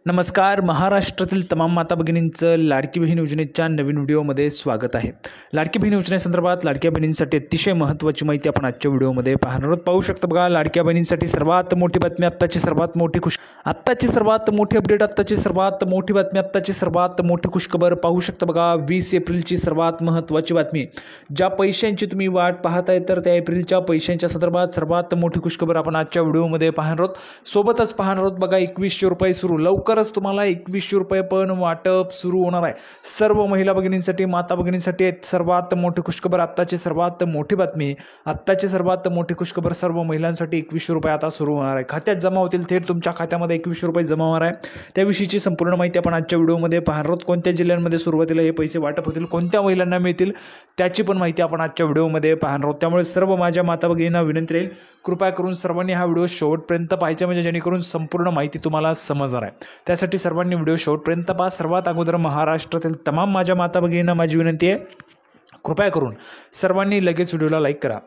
नमस्कार. महाराष्ट्रातील तमाम माता भगिनींचं लाडकी बहीण योजनेच्या नवीन व्हिडिओमध्ये स्वागत आहे. लाडकी बहीण योजनेसंदर्भात लाडक्या बहिणींसाठी अतिशय महत्त्वाची माहिती आपण आजच्या व्हिडिओमध्ये पाहणार आहोत. पाहू शकता बघा, लाडक्या बहिणींसाठी सर्वात मोठी बातमी, आत्ताची सर्वात मोठी अपडेट, आत्ताची सर्वात मोठी बातमी, आत्ताची सर्वात मोठी खुशखबर. पाहू शकता बघा, 20 एप्रिलची सर्वात महत्त्वाची बातमी. ज्या पैशांची तुम्ही वाट पाहताय तर त्या एप्रिलच्या पैशांच्या संदर्भात सर्वात मोठी खुशखबर आपण आजच्या व्हिडिओमध्ये पाहणार आहोत. सोबतच पाहणार आहोत बघा, 2100 रुपये सुरू. लवकरच तुम्हाला 2100 रुपये पण वाटप सुरू होणार आहे. सर्व महिला भगिनींसाठी, माता भगिनींसाठी सर्वात मोठी खुशखबर, आत्ताची सर्वात मोठी बातमी, आत्ताची सर्वात मोठी खुशखबर. सर्व महिलांसाठी 2100 रुपये आता सुरू होणार आहे. खात्यात जमा होतील, थेट तुमच्या खात्यामध्ये 2100 रुपये जमा होणार आहे. त्याविषयीची संपूर्ण माहिती आपण आजच्या व्हिडिओमध्ये पाहणार आहोत. कोणत्या जिल्ह्यांमध्ये सुरुवातीला हे पैसे वाटप होतील, कोणत्या महिलांना मिळतील, त्याची पण माहिती आपण आजच्या व्हिडिओमध्ये पाहणार आहोत. त्यामुळे सर्व माझ्या माता भगिनींना विनंती राहील, कृपया करून सर्वांनी हा व्हिडिओ शेवटपर्यंत पाहायचा, म्हणजे जेणेकरून संपूर्ण माहिती तुम्हाला समजणार आहे. त्यासाठी सर्वांनी व्हिडिओ शेवटपर्यंत पहा. सर्वात अगोदर महाराष्ट्रातील तमाम माझ्या माता भगिनींना माझी विनंती आहे, कृपया करून सर्वांनी लगेच व्हिडिओला लाईक करा.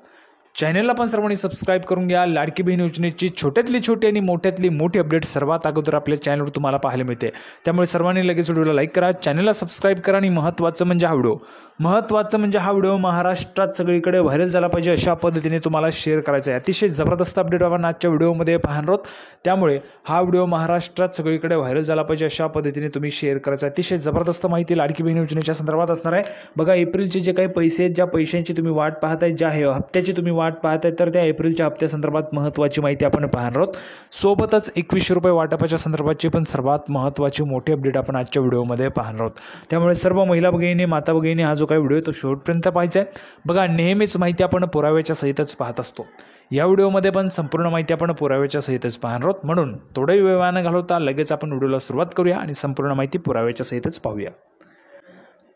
चॅनलला पण सर्वांनी सबस्क्राईब करून घ्या. लाडकी बहीण योजनेची छोट्यातली छोटी आणि मोठ्यातली मोठी अपडेट सर्वात अगोदर आपल्या चॅनलवर तुम्हाला पाहायला मिळते. त्यामुळे सर्वांनी लगेच व्हिडिओला लाईक करा, चॅनलला सबस्क्राईब करा आणि महत्त्वाचं म्हणजे हा व्हिडिओ महाराष्ट्रात सगळीकडे व्हायरल झाला पाहिजे अशा पद्धतीने तुम्हाला शेअर करायचा आहे. अतिशय जबरदस्त अपडेट आपण आजच्या व्हिडिओमध्ये पाहणार आहोत. त्यामुळे हा व्हिडिओ महाराष्ट्रात सगळीकडे व्हायरल झाला पाहिजे अशा पद्धतीने तुम्ही शेअर करायचा. अतिशय जबरदस्त माहिती लाडकी बहीण योजनेच्या संदर्भात असणार आहे. बघा, एप्रिलचे जे काही पैसे आहेत, ज्या पैशांची तुम्ही वाट पाहताय, ज्या हप्त्याची तुम्ही वाट पाहताय, तर त्या एप्रिलच्या हप्त्यासंदर्भात महत्त्वाची माहिती आपण पाहणार आहोत. सोबतच 2100 रुपये वाटपाच्या संदर्भाची पण सर्वात महत्त्वाची मोठी अपडेट आपण आजच्या व्हिडिओमध्ये पाहणार आहोत. त्यामुळे सर्व महिला भगिनी, माता भगिनी, हा जो काही व्हिडिओ तो शेवटपर्यंत पाहायचा आहे. बघा, नेहमीच माहिती आपण पुराव्याच्या सहितच पाहत असतो. या व्हिडिओमध्ये पण संपूर्ण माहिती आपण पुराव्याच्या सहितच पाहणार आहोत. म्हणून थोडाही वेळ न घालवता लगेच आपण व्हिडिओला सुरुवात करूया आणि संपूर्ण माहिती पुराव्याच्या सहितच पाहूया.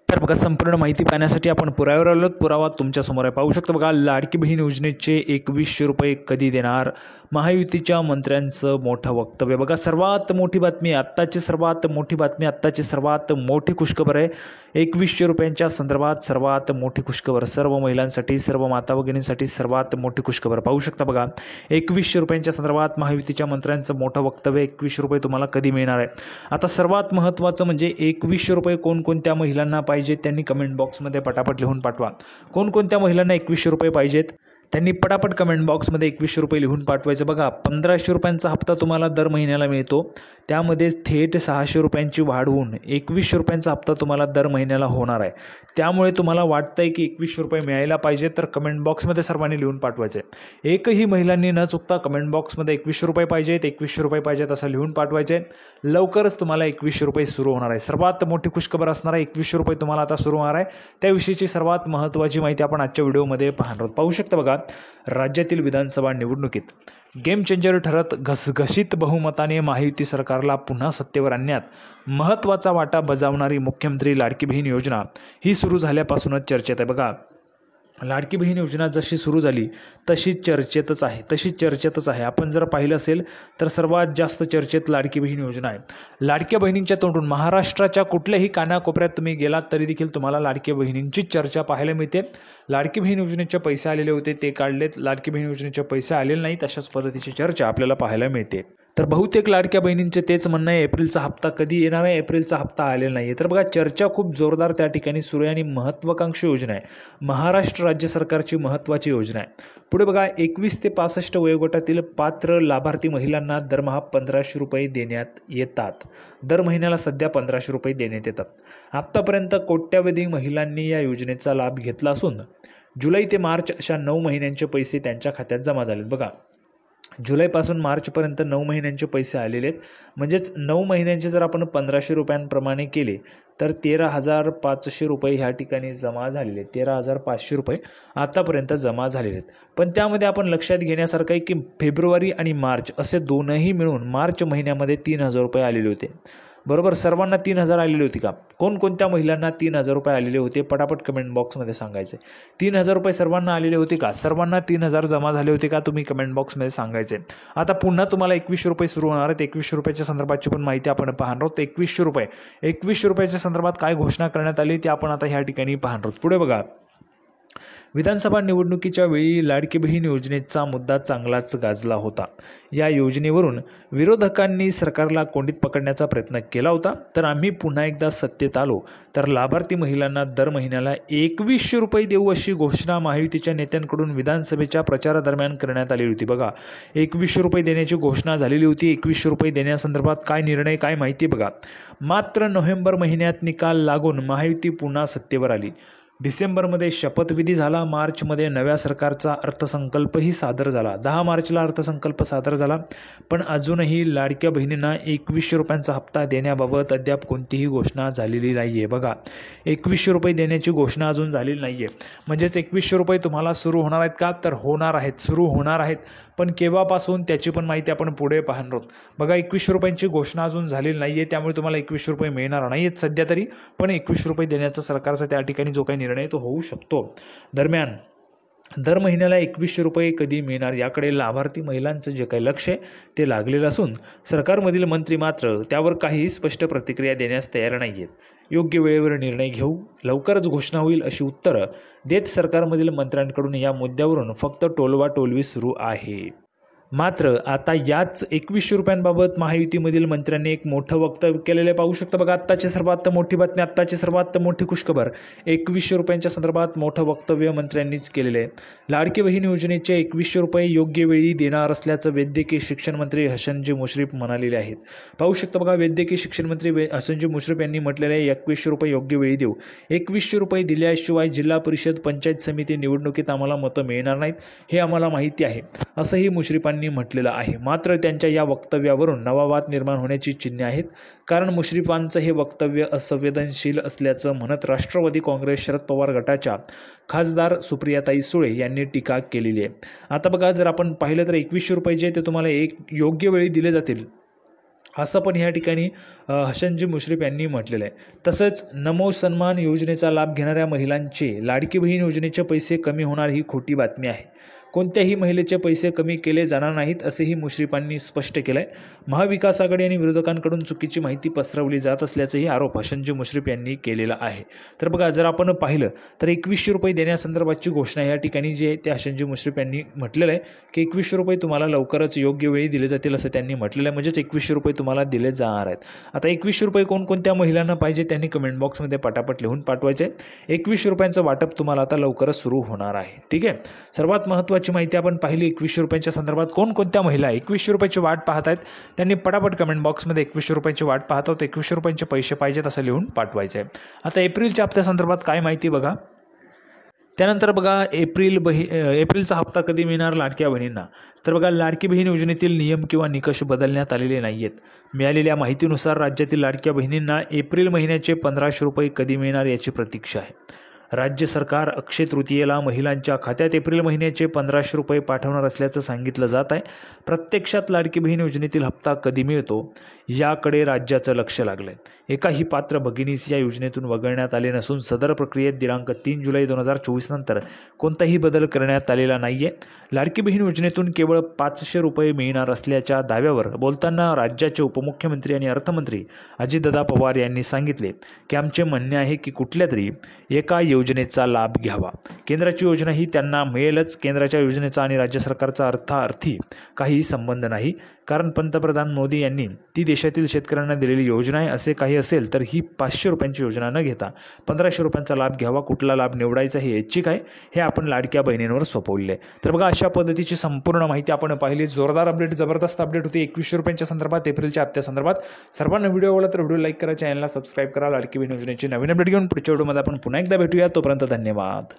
तर बघा, संपूर्ण माहिती पाहण्यासाठी आपण पुराव्यावर आलो. पुरावा तुमच्यासमोर आहे, पाहू शकता. बघा, लाडकी बहीण योजनेचे 2100 रुपये कधी देणार, महायुतीच्या मंत्र्यांचं मोठं वक्तव्य. बघा, सर्वात मोठी बातमी, आत्ताची सर्वात मोठी बातमी, आत्ताची सर्वात मोठी खुशखबर आहे. 2100 रुपयांच्या संदर्भात सर्वात मोठी खुशखबर, सर्व महिलांसाठी, सर्व माता भगिनींसाठी सर्वात मोठी खुशखबर. पाहू शकता बघा, 2100 रुपयांच्या संदर्भात महायुतीच्या मंत्र्यांचं मोठं वक्तव्य. 2100 रुपये तुम्हाला कधी मिळणार आहे. आता सर्वात महत्त्वाचं म्हणजे 2100 रुपये कोणकोणत्या महिलांना पाहिजेत त्यांनी कमेंट बॉक्समध्ये पटापट लिहून पाठवा. कोणकोणत्या महिलांना 2100 रुपये पाहिजेत त्यांनी पटापट कमेंट बॉक्समध्ये 2100 रुपये लिहून पाठवायचं. बघा, 1500 रुपयांचा हप्ता तुम्हाला दर महिन्याला मिळतो, त्यामध्ये थेट 600 रुपयांची वाढ होऊन 2100 रुपयांचा हप्ता तुम्हाला दर महिन्याला होणार आहे. त्यामुळे तुम्हाला वाटतंय की 2100 रुपये मिळायला पाहिजे, तर कमेंट बॉक्समध्ये सर्वांनी लिहून पाठवायचं आहे. एकही महिलांनी न चुकता कमेंट बॉक्समध्ये 2100 रुपये पाहिजेत, 2100 रुपये पाहिजेत असं लिहून पाठवायचे. लवकरच तुम्हाला 2100 रुपये सुरू होणार आहे. सर्वात मोठी खुशखबर असणार आहे, 2100 रुपये तुम्हाला आता सुरू होणार आहे. त्याविषयीची सर्वात महत्त्वाची माहिती आपण आजच्या व्हिडिओमध्ये पाहणार आहोत. पाहू शकता बघा, राज्यातील विधानसभा निवडणुकीत गेम चेंजर ठरत घसघशीत बहुमताने महायुती सरकारला पुन्हा सत्तेवर आणण्यात महत्त्वाचा वाटा बजावणारी मुख्यमंत्री लाडकी बहीण योजना ही सुरू झाल्यापासूनच चर्चेत आहे. बघा, लाडकी बहीण योजना जशी सुरू झाली तशीच चर्चेतच आहे. आपण जर पाहिलं असेल तर सर्वात जास्त चर्चेत लाडकी बहीण योजना आहे. लाडक्या बहिणींच्या तोंडून महाराष्ट्राच्या कुठल्याही कानाकोपऱ्यात तुम्ही गेलात तरी देखील तुम्हाला लाडक्या बहिणींची चर्चा पाहायला मिळते. लाडकी बहीण योजनेचे पैसे आलेले होते ते काढलेत, लाडकी बहीण योजनेचे पैसे आलेले नाहीत, अशाच पद्धतीची चर्चा आपल्याला पाहायला मिळते. तर बहुतेक लाडक्या बहिणींचे तेच म्हणणं आहे, एप्रिलचा हप्ता कधी येणार आहे, एप्रिलचा हप्ता आलेला नाही आहे. तर बघा, चर्चा खूप जोरदार त्या ठिकाणी सुरू आहे आणि महत्त्वाकांक्षी योजना आहे. महाराष्ट्र राज्य सरकारची महत्त्वाची योजना आहे. पुढे बघा, 21 ते 65 वयोगटातील पात्र लाभार्थी महिलांना दरमहा 1500 रुपये देण्यात येतात. दर महिन्याला सध्या 1500 रुपये देण्यात येतात. आत्तापर्यंत कोट्यावधी महिलांनी या योजनेचा लाभ घेतला असून जुलै ते मार्च अशा 9 महिन्यांचे पैसे त्यांच्या खात्यात जमा झालेत. बघा, जुलैपासून मार्चपर्यंत 9 महिन्यांचे पैसे आलेले आहेत. म्हणजेच 9 महिन्यांचे जर आपण 1500 रुपयांप्रमाणे केले तर 13,500 रुपये ह्या ठिकाणी जमा झालेले आहेत. 13,500 रुपये आतापर्यंत जमा झालेले आहेत. पण त्यामध्ये आपण लक्षात घेण्यासारखं आहे की फेब्रुवारी आणि मार्च असे दोनही मिळून मार्च महिन्यामध्ये 3,000 रुपये आलेले होते. बरोबर, सर्वांना 3,000 आलेले होते का? कोणकोणत्या महिलांना 3,000 रुपये आलेले होते पटापट कमेंट बॉक्समध्ये सांगायचे. 3,000 रुपये सर्वांना आलेले होते का? सर्वांना 3,000 जमा झाले होते का? तुम्ही कमेंट बॉक्समध्ये सांगायचे. आता पुन्हा तुम्हाला 2100 रुपये सुरू होणार आहेत. 2100 रुपयाच्या संदर्भाची पण माहिती आपण पाहणार आहोत. 2100 रुपयाच्या संदर्भात काय घोषणा करण्यात आली ते आपण आता ह्या ठिकाणी पाहणार आहोत. पुढे बघा, विधानसभा निवडणुकीच्या वेळी लाडकी बहीण योजनेचा मुद्दा चांगलाच गाजला होता। या योजनेवरून विरोधकांनी सरकारला कोंडीत पकडण्याचा प्रयत्न केला होता। तर आम्ही पुन्हा एकदा सत्तेत आलो तर लाभार्थी महिलांना दर महिन्याला 2100 रुपये देऊ अशी घोषणा महायुतीच्या नेत्यांकडून विधानसभेच्या प्रचारादरम्यान करण्यात आली होती। बघा, 2100 रुपये देण्याची घोषणा झालेली होती। 2100 रुपये देण्यासंदर्भात काय निर्णय, काय माहिती बघा। मात्र नोव्हेंबर महिन्यात निकाल लागून महायुती पुन्हा सत्तेवर आली। डिसेंबरमध्ये शपथविधी झाला। मार्चमध्ये नव्या सरकारचा अर्थसंकल्पही सादर झाला। 10 मार्चला अर्थसंकल्प सादर झाला, पण अजूनही लाडक्या बहिणींना 2100 रुपयांचा हप्ता देण्याबाबत अद्याप कोणतीही घोषणा झालेली नाही आहे। बघा, 2100 रुपये देण्याची घोषणा अजून झालेली नाही आहे। म्हणजेच 2100 रुपये तुम्हाला सुरू होणार आहेत का? तर होणार आहेत, सुरू होणार आहेत, पण केव्हापासून त्याची पण माहिती आपण पुढे पाहणार आहोत। बघा, 2100 रुपयांची घोषणा अजून झालेली नाही आहे, त्यामुळे तुम्हाला 2100 रुपये मिळणार नाही आहेत सध्या तरी, पण 2100 रुपये देण्याचा सरकारचा त्या ठिकाणी जो काही निर्णय तो होऊ शकतो। दरम्यान दर महिन्याला 2100 रुपये कधी मिळणार याकडे लाभार्थी महिलांचं जे काही लक्ष आहे ते लागलेलं असून सरकारमधील मंत्री मात्र त्यावर काही स्पष्ट प्रतिक्रिया देण्यास तयार नाही आहेत। योग्य वेळेवर निर्णय घेऊ, लवकरच घोषणा होईल अशी उत्तरं देत सरकारमधील मंत्र्यांकडून या मुद्द्यावरून फक्त टोलवाटोलवी सुरू आहे। मात्र आता याच 2100 रुपयांबाबत महायुतीमधील मंत्र्यांनी एक मोठं वक्तव्य केलेले पाहू शकता। बघा, आत्ताची सर्वात मोठी बातमी, आत्ताची सर्वात मोठी खुशखबर, 2100 रुपयांच्या संदर्भात मोठं वक्तव्य मंत्र्यांनीच केलेलं आहे। लाडकी बहीण योजनेचे 2100 रुपये योग्य वेळी देणार असल्याचं वैद्यकीय शिक्षण मंत्री हसनजी मुश्रीफ म्हणालेले आहेत। पाहू शकता बघा, वैद्यकीय शिक्षण मंत्री हसनजी मुश्रीफ यांनी म्हटलेलं आहे 2100 रुपये योग्य वेळी देऊ। 2100 रुपये दिल्याशिवाय जिल्हा परिषद, पंचायत समिती निवडणुकीत आम्हाला मतं मिळणार नाहीत, हे आम्हाला माहिती आहे, असंही मुश्रीफांनी म्हटलेलं आहे। मात्र त्यांच्या या वक्तव्यावरून नवा वाद निर्माण होण्याची चिन्हे आहेत, कारण मुश्रीफांचं हे वक्तव्य असंवेदनशील असल्याचं म्हणत राष्ट्रवादी काँग्रेस शरद पवार गटाच्या खासदार सुप्रियाताई सुळे यांनी टीका केलेली आहे। आता बघा, जर आपण पाहिलं तर 2100 रुपये जे ते तुम्हाला योग्य वेळी दिले जातील असं पण या ठिकाणी हसनजी मुश्रीफ यांनी म्हटलेलं आहे। तसंच नमो सन्मान योजनेचा लाभ घेणाऱ्या महिलांचे लाडकी बहीण योजनेचे पैसे कमी होणार ही खोटी बातमी आहे। कोणत्याही महिलेचे पैसे कमी केले जाणार नाहीत असेही मुश्रीफांनी स्पष्ट केलं आहे। महाविकास आघाडी आणि विरोधकांकडून चुकीची माहिती पसरवली जात असल्याचेही आरोप हसनजी मुश्रीफ यांनी केलेला आहे। तर बघा, जर आपण पाहिलं तर 2100 रुपये देण्यासंदर्भातची घोषणा या ठिकाणी जी आहे ते हसनजी मुश्रीफ यांनी म्हटलेलं आहे की 2100 रुपये तुम्हाला लवकरच योग्य वेळी दिले जातील असं त्यांनी म्हटलेलं आहे। म्हणजेच 2100 रुपये तुम्हाला दिले जाणार आहेत। आता 2100 रुपये कोणकोणत्या महिलांना पाहिजे त्यांनी कमेंट बॉक्समध्ये पटापट लिहून पाठवायचे। 2100 रुपयांचं वाटप तुम्हाला आता लवकरच सुरू होणार आहे। ठीक आहे, सर्वात महत्त्वाची माहिती आपण पाहिली 2100 रुपयांच्या संदर्भात कोणकोणत्या महिला 2100 रुपयाची वाट पाहत आहेत त्यांनी पटापट कमेंट बॉक्समध्ये 2100 रुपयाची वाट पाहत आहोत, 2100 रुपयांचे पैसे पाहिजेत असं लिहून पाठवायचं आहे। आता एप्रिलच्या हप्त्यासंदर्भात काय माहिती बघा। त्यानंतर बघा, एप्रिलचा हप्ता कधी मिळणार लाडक्या बहिणींना? तर बघा, लाडकी बहीण योजनेतील नियम किंवा निकष बदलण्यात आलेले नाही आहेत। मिळालेल्या माहितीनुसार राज्यातील लाडक्या बहिणींना एप्रिल महिन्याचे 1500 रुपये कधी मिळणार याची प्रतीक्षा आहे। राज्य सरकार अक्षय तृतीयेला महिलांच्या खात्यात एप्रिल महिन्याचे 1500 रुपये पाठवणार असल्याचं सांगितलं जात आहे। प्रत्यक्षात लाडकी बहीण योजनेतील हप्ता कधी मिळतो याकडे राज्याचं लक्ष लागलं आहे। एकाही पात्र भगिनीस या योजनेतून वगळण्यात आले नसून सदर प्रक्रियेत दिनांक 3 जुलै 2024 नंतर कोणताही बदल करण्यात आलेला नाही आहे। लाडकी बहीण योजनेतून केवळ 500 रुपये मिळणार असल्याच्या दाव्यावर बोलताना राज्याचे उपमुख्यमंत्री आणि अर्थमंत्री अजितदादा पवार यांनी सांगितले की आमचे म्हणणे आहे की कुठल्या तरी एका योजनेचा लाभ घ्यावा। केंद्राची योजना ही त्यांना मिळेलच। केंद्राच्या योजनेचा आणि राज्य सरकारचा अर्थार्थी काही संबंध नाही, कारण पंतप्रधान मोदी यांनी ती देशातील शेतकऱ्यांना दिलेली योजना आहे। असे काही असेल तर ही 500 रुपयांची योजना न घेता 1500 रुपयांचा लाभ घ्यावा। कुठला लाभ निवडायचा हे ऐच्छिक आहे, हे आपण लाडक्या बहिणींवर सोपवले आहे। तर बघा, अशा पद्धतीची संपूर्ण माहिती आपण पाहिली। जोरदार अपडेट, जबरदस्त अपडेट होती 2100 रुपयांच्या संदर्भात, एप्रिलच्या हप्त्यासंदर्भात। सर्वांना व्हिडिओ आवडला तर व्हिडिओ लाईक करा, चॅनलला सबस्क्राईब करा। लाडकी बहीण योजनेची नवीन अपडेट घेऊन पुढच्या व्हिडिओमध्ये आपण पुन्हा एकदा भेटूया। तोपर्यंत धन्यवाद।